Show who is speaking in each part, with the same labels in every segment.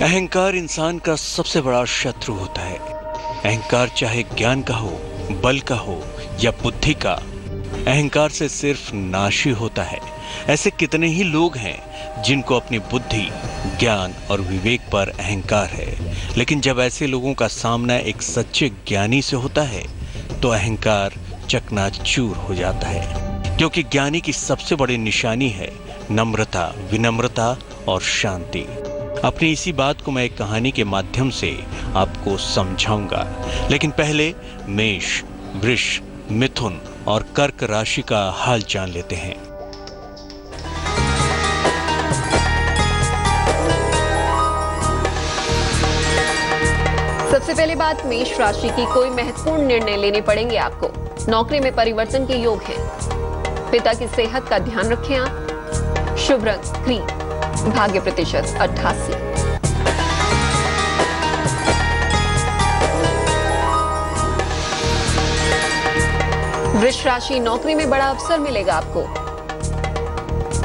Speaker 1: अहंकार इंसान का सबसे बड़ा शत्रु होता है। अहंकार चाहे ज्ञान का हो, बल का हो या बुद्धि का, अहंकार से सिर्फ नाश ही होता है। ऐसे कितने ही लोग हैं जिनको अपनी बुद्धि, ज्ञान और विवेक पर अहंकार है, लेकिन जब ऐसे लोगों का सामना एक सच्चे ज्ञानी से होता है तो अहंकार चकनाचूर हो जाता है। क्योंकि ज्ञानी की सबसे बड़ी निशानी है नम्रता, विनम्रता और शांति। अपनी इसी बात को मैं एक कहानी के माध्यम से आपको समझाऊंगा, लेकिन पहले मेष, वृष, मिथुन और कर्क राशि का हाल जान लेते हैं।
Speaker 2: सबसे पहले बात मेष राशि की, कोई महत्वपूर्ण निर्णय लेने पड़ेंगे आपको। नौकरी में परिवर्तन के योग हैं। पिता की सेहत का ध्यान रखें आप। शुभ रंग क्रीम, भाग्य प्रतिशत 88। वृष राशि, नौकरी में बड़ा अवसर मिलेगा आपको।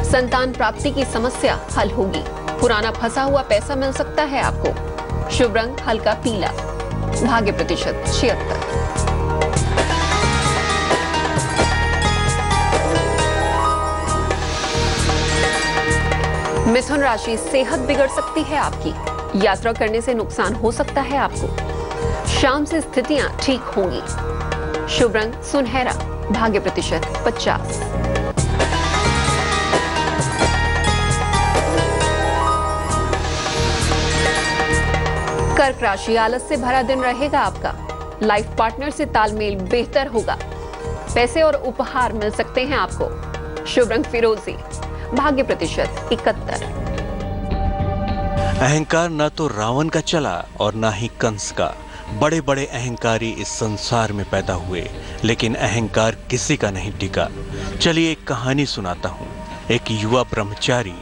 Speaker 2: संतान प्राप्ति की समस्या हल होगी। पुराना फंसा हुआ पैसा मिल सकता है आपको। शुभ रंग हल्का पीला, भाग्य प्रतिशत 76। मिथुन राशि, सेहत बिगड़ सकती है आपकी। यात्रा करने से नुकसान हो सकता है आपको। शाम से स्थितियां ठीक होंगी। शुभ रंग सुनहरा, भाग्य प्रतिशत 50। कर्क राशि, आलस से भरा दिन रहेगा आपका। लाइफ पार्टनर से तालमेल बेहतर होगा। पैसे और उपहार मिल सकते हैं आपको। शुभ रंग फिरोजी, भाग्य प्रतिशत 71।
Speaker 1: अहंकार न तो रावण का चला और ना ही कंस का। बड़े बड़े अहंकारी इस संसार में पैदा हुए, लेकिन अहंकार किसी का नहीं टिका। चलिए एक कहानी सुनाता हूँ। एक युवा ब्रह्मचारी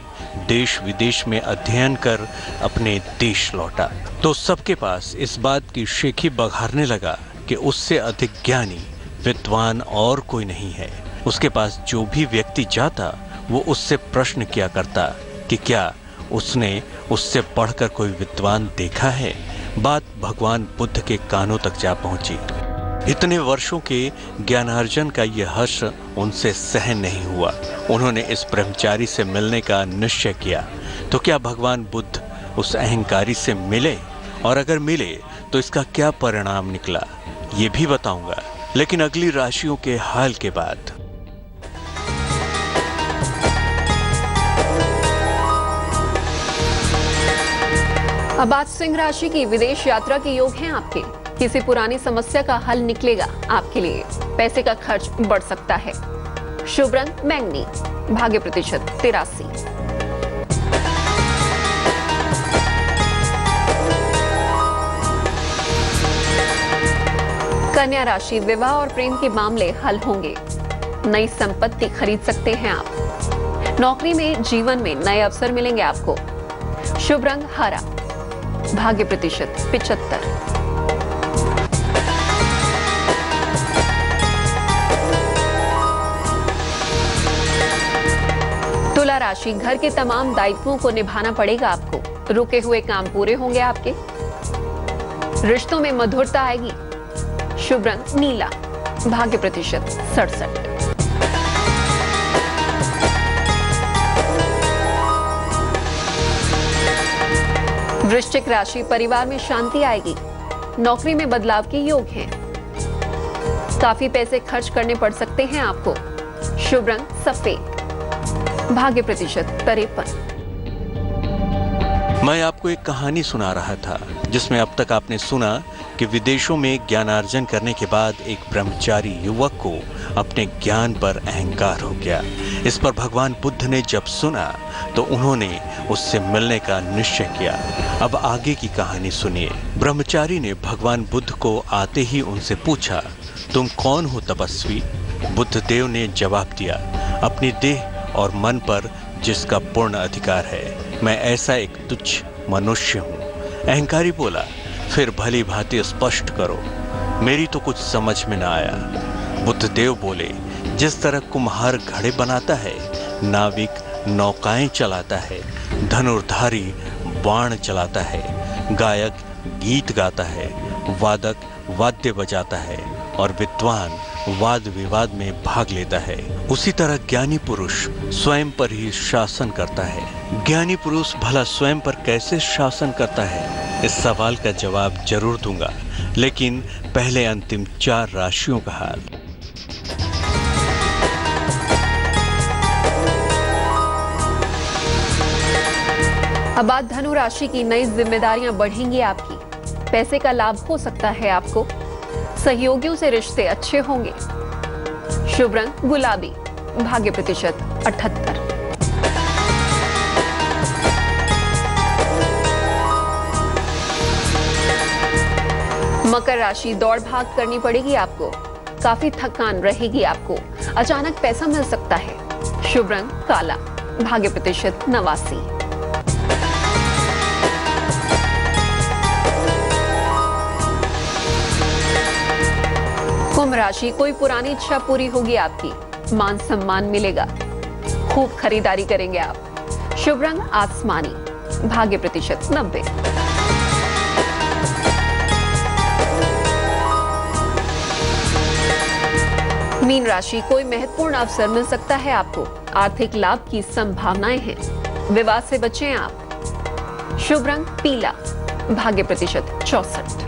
Speaker 1: देश विदेश में अध्ययन कर अपने देश लौटा तो सबके पास इस बात की शेखी बघारने लगा कि उससे अधिक ज्ञानी, विद्वान और कोई नहीं है। उसके पास जो भी व्यक्ति जाता वो उससे प्रश्न किया करता कि क्या उसने उससे पढ़कर कोई विद्वान देखा है। बात भगवान बुद्ध के कानों तक जा पहुंची। इतने वर्षों के ज्ञानार्जन का यह हर्ष उनसे सहन नहीं हुआ। उन्होंने इस ब्रह्मचारी से मिलने का निश्चय किया। तो क्या भगवान बुद्ध उस अहंकारी से मिले, और अगर मिले तो इसका क्या परिणाम निकला, ये भी बताऊंगा, लेकिन अगली राशियों के हाल के बाद।
Speaker 2: अब बात सिंह राशि की, विदेश यात्रा के योग हैं आपके। किसी पुरानी समस्या का हल निकलेगा आपके लिए। पैसे का खर्च बढ़ सकता है। शुभ रंग बैंगनी, भाग्य प्रतिशत 83। कन्या राशि, विवाह और प्रेम के मामले हल होंगे। नई संपत्ति खरीद सकते हैं आप। नौकरी में, जीवन में नए अवसर मिलेंगे आपको। शुभ रंग हरा, भाग्य प्रतिशत 75। तुला राशि, घर के तमाम दायित्वों को निभाना पड़ेगा आपको। रुके हुए काम पूरे होंगे आपके। रिश्तों में मधुरता आएगी। शुभ रंग नीला, भाग्य प्रतिशत 67। वृश्चिक राशि, परिवार में शांति आएगी। नौकरी में बदलाव के योग हैं। काफी पैसे खर्च करने पड़ सकते हैं आपको। शुभ रंग सफेद, भाग्य प्रतिशत 53।
Speaker 1: मैं आपको एक कहानी सुना रहा था जिसमें अब तक आपने सुना कि विदेशों में ज्ञानार्जन करने के बाद एक ब्रह्मचारी युवक को अपने ज्ञान पर अहंकार हो गया। इस पर भगवान बुद्ध ने जब सुना तो उन्होंने उससे मिलने का निश्चय किया। अब आगे की कहानी सुनिए। ब्रह्मचारी ने भगवान बुद्ध को आते ही उनसे पूछा, तुम कौन हो तपस्वी? बुद्ध देव ने जवाब दिया, अपनी देह और मन पर जिसका पूर्ण अधिकार है। मैं ऐसा एक तुच्छ मनुष्य हूँ। अहंकारी बोला, फिर भली भांति स्पष्ट करो, मेरी तो कुछ समझ में ना आया। बुद्ध देव बोले, जिस तरह कुम्हार घड़े बनाता है, नाविक नौकाएं चलाता है, धनुर्धारी बाण चलाता है, गायक गीत गाता है, वादक वाद्य बजाता है और विद्वान वाद विवाद में भाग लेता है। उसी तरह ज्ञानी पुरुष स्वयं पर ही शासन करता है। ज्ञानी पुरुष भला स्वयं पर कैसे शासन करता है? इस सवाल का जवाब जरूर दूंगा, लेकिन पहले अंतिम 4 राशियों का हाल।
Speaker 2: अब बात धनु राशि की। नई जिम्मेदारियां बढ़ेंगी आपकी, पैसे का लाभ हो सकता है आपको, सहयोगियों से रिश्ते अच्छे होंगे। शुभ रंग गुलाबी, भाग्य प्रतिशत 78। मकर राशि, दौड़ भाग करनी पड़ेगी आपको, काफी थकान रहेगी आपको, अचानक पैसा मिल सकता है। शुभ रंग काला, भाग्य प्रतिशत 89। कुंभ राशि, कोई पुरानी इच्छा पूरी होगी आपकी, मान सम्मान मिलेगा, खूब खरीदारी करेंगे आप। शुभ रंग आसमानी, भाग्य प्रतिशत 90। मीन राशि, कोई महत्वपूर्ण अवसर मिल सकता है आपको, आर्थिक लाभ की संभावनाएं हैं, विवाद से बचें आप। शुभ रंग पीला, भाग्य प्रतिशत 64।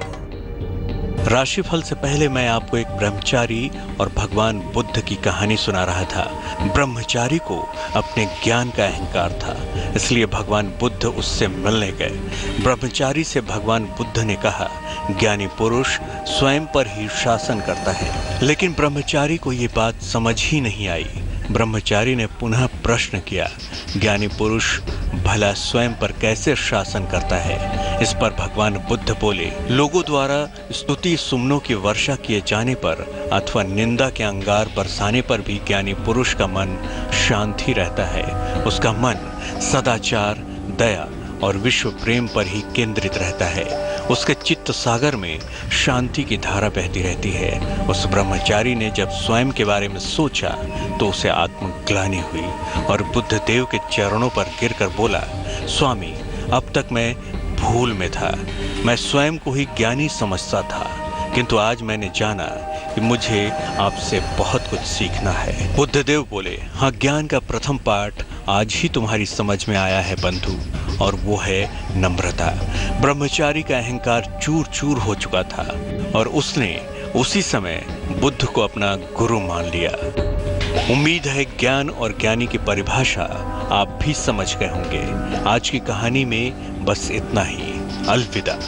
Speaker 1: राशिफल से पहले मैं आपको एक ब्रह्मचारी और भगवान बुद्ध की कहानी सुना रहा था। ब्रह्मचारी को अपने ज्ञान का अहंकार था, इसलिए भगवान बुद्ध उससे मिलने गए। ब्रह्मचारी से भगवान बुद्ध ने कहा, ज्ञानी पुरुष स्वयं पर ही शासन करता है। लेकिन ब्रह्मचारी को ये बात समझ ही नहीं आई। ब्रह्मचारी ने पुनः प्रश्न किया, ज्ञानी पुरुष भला स्वयं पर कैसे शासन करता है? इस पर भगवान बुद्ध बोले, लोगों द्वारा स्तुति सुमनों की वर्षा किए जाने पर अथवा निंदा के अंगार बरसाने पर भी ज्ञानी पुरुष का मन शांत ही रहता है। उसका मन सदाचार, दया और विश्व प्रेम पर ही केंद्रित रहता है। उसके चित्त सागर में शांति की धारा बहती रहती है। उस ब्रह्मचारी ने जब स्वयं के बारे में सोचा तो उसे आत्मग्लानि हुई और बुद्ध देव के चरणों पर गिरकर बोला, स्वामी, अब तक मैं भूल में था। मैं स्वयं को ही ज्ञानी समझता था, किंतु आज मैंने जाना कि मुझे आपसे बहुत कुछ सीखना है। बुद्ध देव बोले, हाँ, ज्ञान का प्रथम पाठ आज ही तुम्हारी समझ में आया है बंधु, और वो है नम्रता। ब्रह्मचारी का अहंकार चूर चूर हो चुका था और उसने उसी समय बुद्ध को अपना गुरु मान लिया। उम्मीद है ज्ञान और ज्ञानी की परिभाषा आप भी समझ गए होंगे। आज की कहानी में बस इतना ही। अलविदा।